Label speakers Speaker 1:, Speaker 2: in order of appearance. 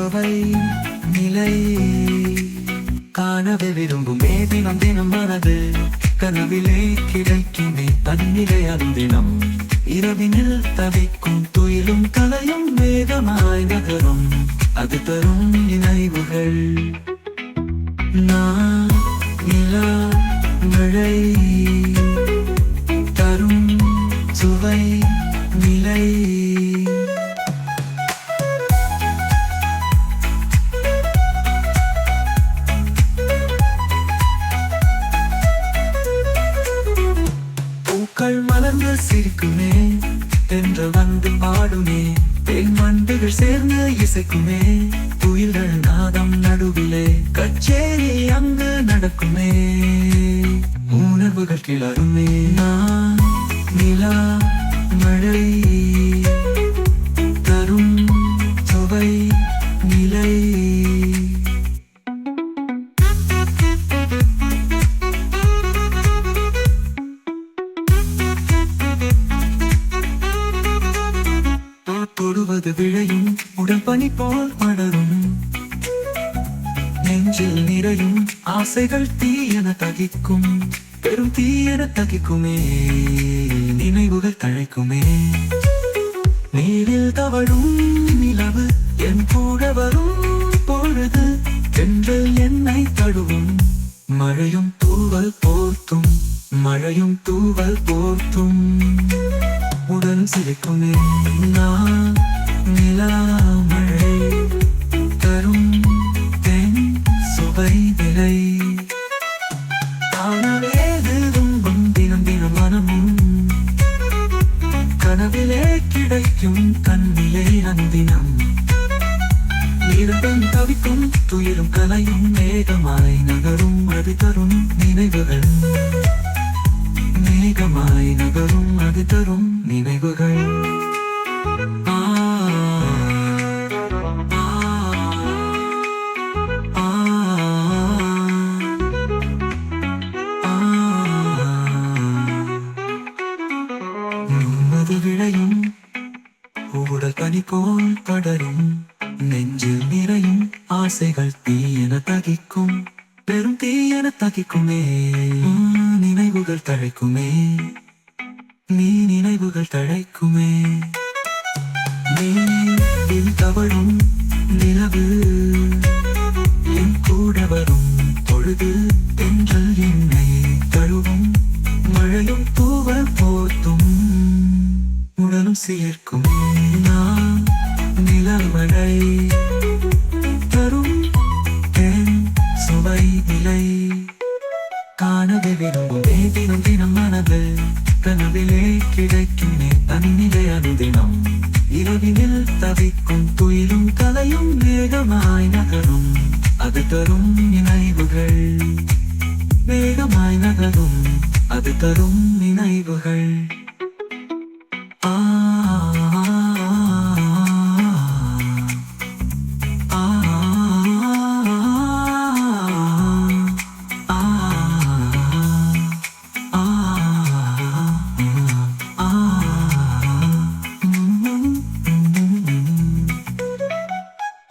Speaker 1: சுவை நிலை காணவே விரும்புமே தினம் தினம் மனது கனவிலே கிடைக்குமே தன்னிலை அந்தினம் இரவினில் தவிக்கும் துயிலும் கலையும் வேகமாய் நகரும் அது தரும் நினைவுகள் நான் நிலா மழை தரும் சுவை நிலை பூக்கள் மலர்ந்து சிரிக்குமே தென்று வந்து பாடுமே தேன் வண்டுகள் சேர்ந்து இசைக்குமே துயில்கள் நாதம் நடுவிலே கச்சேரி அங்கு நடக்குமே உணர்வுகள் கிளறுமே நான் நிலா மழை தரும் சுவை நிலை தொடுவது விழையும் உடல் பனி போல் மலரும் நெஞ்சில் நிறையும் ஆசைகள் தீயென தகிக்கும் பெரும் தீயென தகிக்குமே நினைவுகள் தழைக்குமே நீரில் தவழும் நிலவு என் கூட வரும் பொழுது தென்றல் என்னை தழுவும் மழையும் தூவல் போர்த்தும் மழையும் தூவல் போர்த்தும் உடல் சிரிக்குமே நான் நிலா மழை தரும் தென் சுவை நிலை காணவேது துன்பம் தினம் தினம் மனமும் கனவிலே கிடைக்கும் கண்ணிலே அந்தினம் நீருடன் தவிக்கும் துயிலும் கலையும் மேகமாய் நகரும் அது தரும் நினைவுகள் மேகமாய் நகரும் அது தரும் நினைவுகள் ஆ ஆ அது விளையும் ஊடல் பனி போல் படரும் நெஞ்சில் நிறையும் ஆசைகள் தீயென தகிக்கும் பெரும் தீயென தகிக்குமே நினைவுகள் தழைக்குமே நீ நினைவுகள் தழைக்குமே நீ தவழும் நிலவு என் கூட வரும் பொழுது தென்றல் என்னை தழுவும் மழையும் தூவல் போர்த்தும் உடலும் சேர்க்கும் நான் நிலமழை தரும் தென் சுவை நிலை காணவே விரும்புமே தினம் தினம் மனது கனவிலே கிடைக்குமே தன்னிலை அனுதினம் இரவினில் தவிக்கும் துயிலும் கலையும் வேகமாய் நகரும் அது தரும் நினைவுகள் வேகமாய் நகரும் அது தரும் நினைவுகள் ஆ